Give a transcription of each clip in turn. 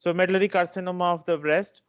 So medullary carcinoma of the breast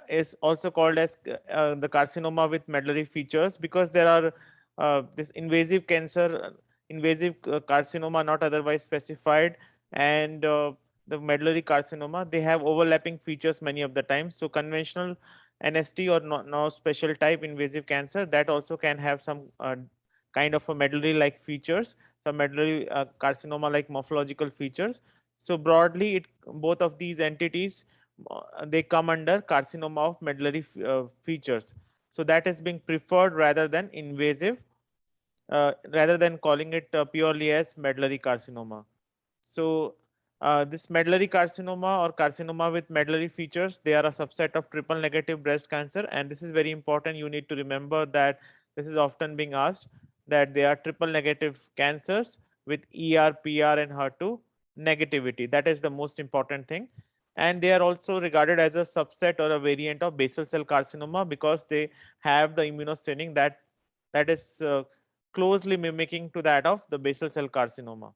is also called as the carcinoma with medullary features, because there are this invasive cancer, invasive carcinoma not otherwise specified, and the medullary carcinoma, they have overlapping features many of the times. So conventional NST or no special type invasive cancer, that also can have some kind of a medullary like features, some medullary carcinoma like morphological features. So broadly, both of these entities they come under carcinoma of medullary features. So that is being preferred rather than invasive, rather than calling it purely as medullary carcinoma. So this medullary carcinoma or carcinoma with medullary features, they are a subset of triple negative breast cancer, and this is very important. You need to remember that this is often being asked, that they are triple negative cancers with ER, PR, and HER2 negativity. That is the most important thing. And they are also regarded as a subset or a variant of basal cell carcinoma, because they have the immunostaining that is closely mimicking to that of the basal cell carcinoma.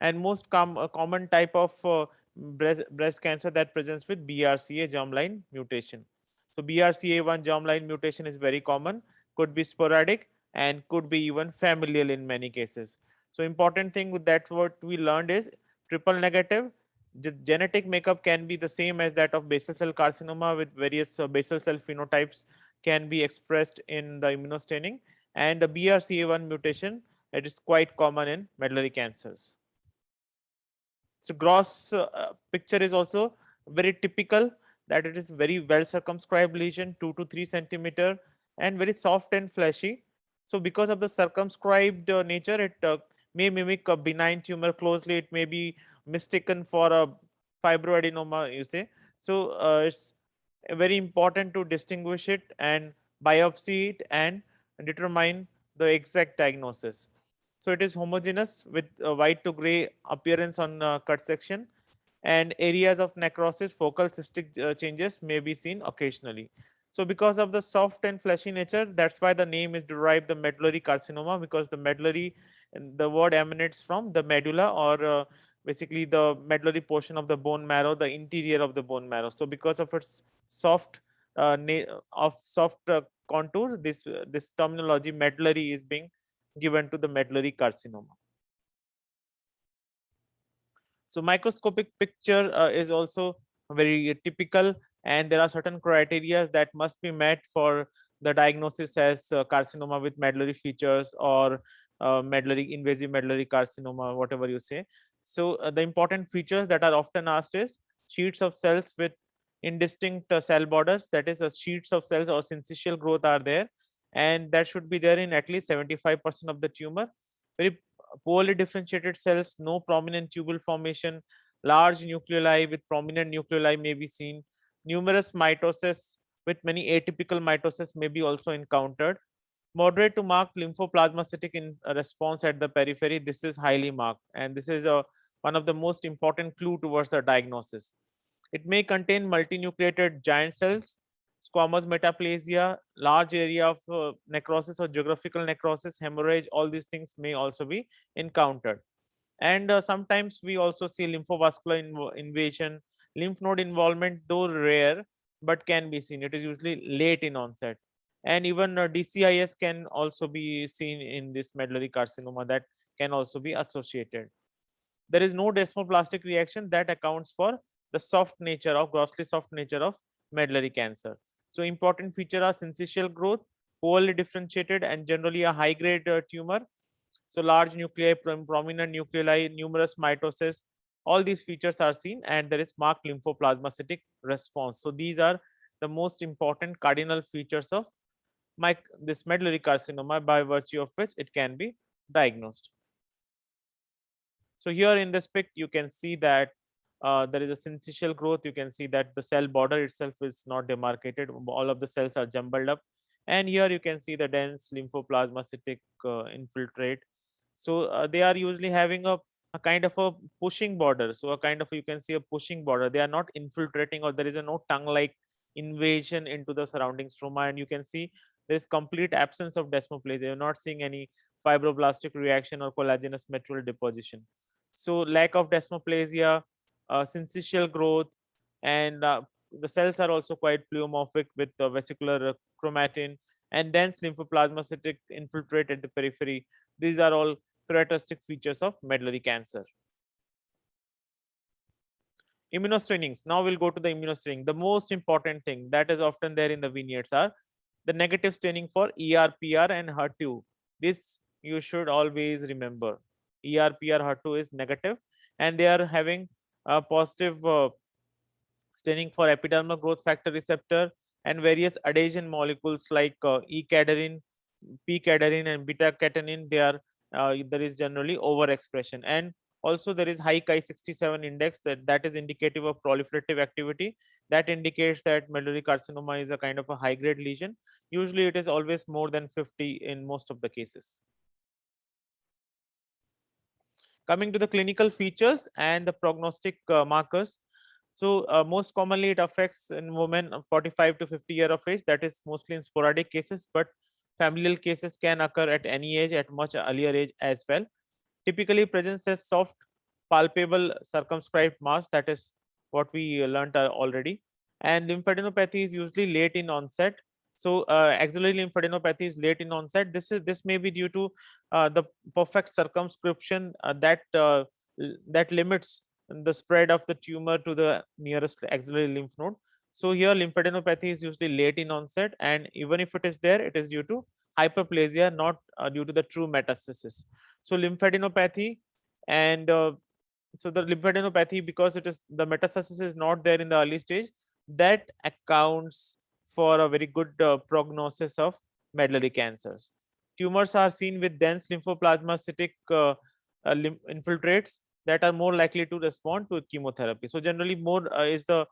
And most common type of breast cancer that presents with BRCA germline mutation. So BRCA1 germline mutation is very common, could be sporadic, and could be even familial in many cases. So important thing with that, what we learned is triple negative, the genetic makeup can be the same as that of basal cell carcinoma, with various basal cell phenotypes can be expressed in the immunostaining, and the BRCA1 mutation, it is quite common in medullary cancers. So gross picture is also very typical, that it is very well circumscribed lesion, 2 to 3 centimeter, and very soft and fleshy. So because of the circumscribed nature, it may mimic a benign tumor closely. It may be mistaken for a fibroadenoma, you say. So it's very important to distinguish it and biopsy it and determine the exact diagnosis. So it is homogeneous with white to gray appearance on cut section, and areas of necrosis, focal cystic changes may be seen occasionally. So because of the soft and fleshy nature, that's why the name is derived the medullary carcinoma, because the medullary, the word emanates from the medulla, or basically the medullary portion of the bone marrow, the interior of the bone marrow. So because of its soft soft contour, this terminology medullary is being given to the medullary carcinoma. So microscopic picture is also very typical, and there are certain criteria that must be met for the diagnosis as carcinoma with medullary features, or medullary invasive medullary carcinoma, whatever you say. So the important features that are often asked is sheets of cells with indistinct cell borders, that is, sheets of cells or syncytial growth are there, and that should be there in at least 75% of the tumor. Very poorly differentiated cells, no prominent tubule formation, large nucleoli with prominent nucleoli may be seen, numerous mitosis with many atypical mitosis may be also encountered, moderate to marked lymphoplasmacytic in response at the periphery. This is highly marked, and this is one of the most important clue towards the diagnosis. It may contain multinucleated giant cells, squamous metaplasia, large area of necrosis or geographical necrosis, hemorrhage, all these things may also be encountered. And sometimes we also see lymphovascular invasion, lymph node involvement, though rare, but can be seen. It is usually late in onset. And even DCIS can also be seen in this medullary carcinoma, that can also be associated. There is no desmoplastic reaction that accounts for the soft nature of grossly soft nature of medullary cancer. So important feature are syncytial growth, poorly differentiated, and generally a high grade tumor. So large nuclei, prominent nuclei, numerous mitosis, all these features are seen, and there is marked lymphoplasmacytic response. So these are the most important cardinal features of this medullary carcinoma, by virtue of which it can be diagnosed. So here in this pic, you can see that there is a syncytial growth. You can see that the cell border itself is not demarcated. All of the cells are jumbled up. And here you can see the dense lymphoplasmacytic infiltrate. So they are usually having a kind of a pushing border. So a kind of, you can see a pushing border. They are not infiltrating, or there is a no tongue-like invasion into the surrounding stroma. And you can see there is complete absence of desmoplasia. You're not seeing any fibroblastic reaction or collagenous material deposition. So lack of desmoplasia, syncytial growth, and the cells are also quite pleomorphic with vesicular chromatin and dense lymphoplasmacytic infiltrate at the periphery. These are all characteristic features of medullary cancer. Immunostaining. Now we'll go to the immunostaining. The most important thing that is often there in the vignettes are the negative staining for ER/PR and HER2. This you should always remember. ER/PR HER2 is negative, and they are having a positive staining for epidermal growth factor receptor and various adhesion molecules like E-cadherin, P-cadherin, and beta-catenin. They are there is generally overexpression, and also there is high Ki-67 index that is indicative of proliferative activity. That indicates that medullary carcinoma is a kind of a high grade lesion. Usually it is always more than 50 in most of the cases. Coming to the clinical features and the prognostic markers. So most commonly it affects in women of 45 to 50 year of age. That is mostly in sporadic cases, but familial cases can occur at any age, at much earlier age as well. Typically presents a soft, palpable, circumscribed mass. That is what we learnt already. And lymphadenopathy is usually late in onset. So axillary lymphadenopathy is late in onset. This may be due to the perfect circumscription that limits the spread of the tumor to the nearest axillary lymph node. So here lymphadenopathy is usually late in onset, and even if it is there, it is due to hyperplasia, not due to the true metastasis. So lymphadenopathy, and so the lymphadenopathy, because it is the metastasis is not there in the early stage, that accounts for a very good prognosis of medullary cancers. Tumors are seen with dense lymphoplasmacytic infiltrates that are more likely to respond to chemotherapy. So generally more is the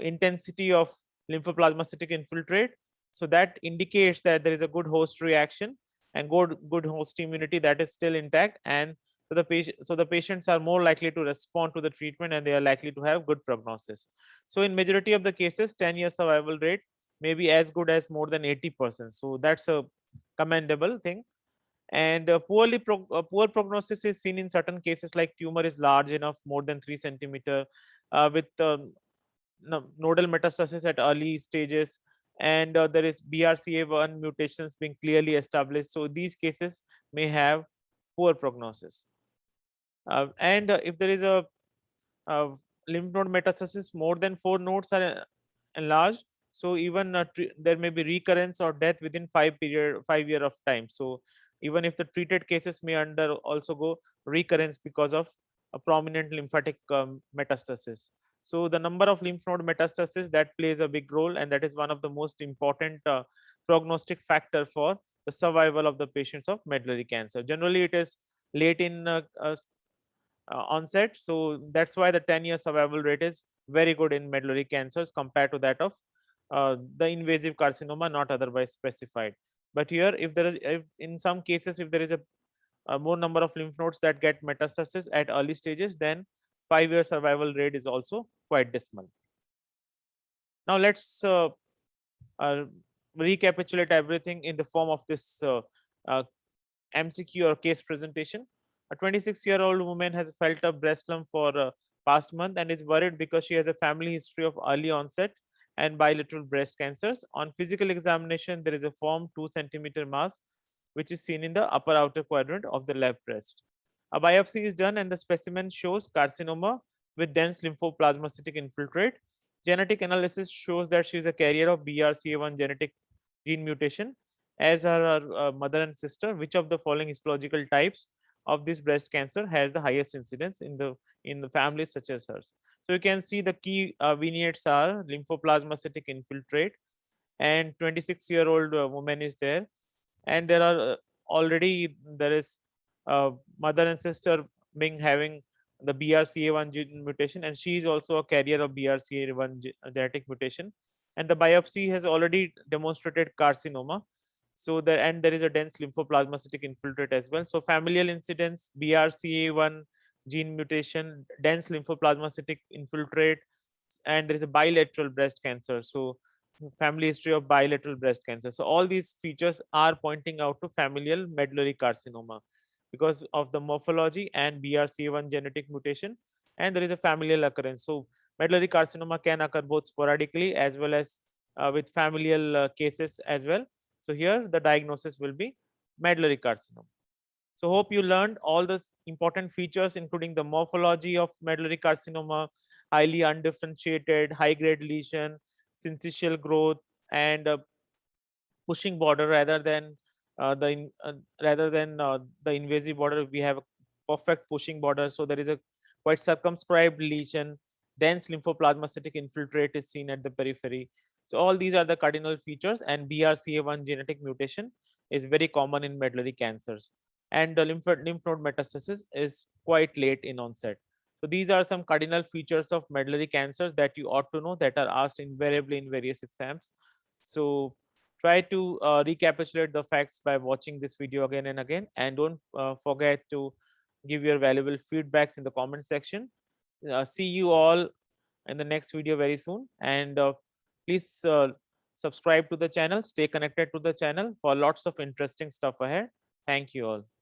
intensity of lymphoplasmacytic infiltrate. So that indicates that there is a good host reaction and good host immunity that is still intact, and so the patients are more likely to respond to the treatment, and they are likely to have good prognosis. So in majority of the cases, 10-year survival rate may be as good as more than 80%. So that's a commendable thing. And poor prognosis is seen in certain cases, like tumor is large enough, more than 3 centimeter, with nodal metastasis at early stages, and there is BRCA1 mutations being clearly established. So these cases may have poor prognosis. And if there is a lymph node metastasis, more than 4 nodes are enlarged. So even there may be recurrence or death within 5 year of time. So even if the treated cases may under also go recurrence because of a prominent lymphatic metastasis. So the number of lymph node metastasis, that plays a big role, and that is one of the most important prognostic factor for the survival of the patients of medullary cancer. Generally, it is late in onset. So that's why the 10-year survival rate is very good in medullary cancers compared to that of the invasive carcinoma not otherwise specified. But here, if in some cases, if there is a more number of lymph nodes that get metastasis at early stages, then 5-year survival rate is also quite dismal. Now let's uh, recapitulate everything in the form of this uh, MCQ or case presentation. A 26-year-old woman has felt a breast lump for past month and is worried because she has a family history of early onset and bilateral breast cancers. On physical examination, there is a firm 2 centimeter mass which is seen in the upper outer quadrant of the left breast. A biopsy is done and the specimen shows carcinoma with dense lymphoplasmacytic infiltrate. Genetic analysis shows that she is a carrier of BRCA1 genetic gene mutation, as are her mother and sister. Which of the following histological types of this breast cancer has the highest incidence in the families such as hers? So you can see the key vignettes are lymphoplasmacytic infiltrate, and 26-year-old woman is there, and there are already there is mother and sister being having the BRCA1 gene mutation, and she is also a carrier of BRCA1 genetic mutation, and the biopsy has already demonstrated carcinoma. So there is a dense lymphoplasmacytic infiltrate as well. So familial incidence, BRCA1 gene mutation, dense lymphoplasmacytic infiltrate, and there is a bilateral breast cancer. So family history of bilateral breast cancer. So all these features are pointing out to familial medullary carcinoma because of the morphology and BRCA1 genetic mutation, and there is a familial occurrence. So Medullary carcinoma can occur both sporadically as well as with familial cases as well. So here the diagnosis will be medullary carcinoma. So hope you learned all the important features, including the morphology of medullary carcinoma, highly undifferentiated, high-grade lesion, syncytial growth, and pushing border rather than the invasive border. We have a perfect pushing border, so there is a quite circumscribed lesion. Dense lymphoplasmacytic infiltrate is seen at the periphery. So all these are the cardinal features, and BRCA1 genetic mutation is very common in medullary cancers, and the lymph node metastasis is quite late in onset. So these are some cardinal features of medullary cancers that you ought to know, that are asked invariably in various exams. So try to recapitulate the facts by watching this video again and again, and don't forget to give your valuable feedbacks in the comment section. See you all in the next video very soon, and please subscribe to the channel, stay connected to the channel for lots of interesting stuff ahead. Thank you all.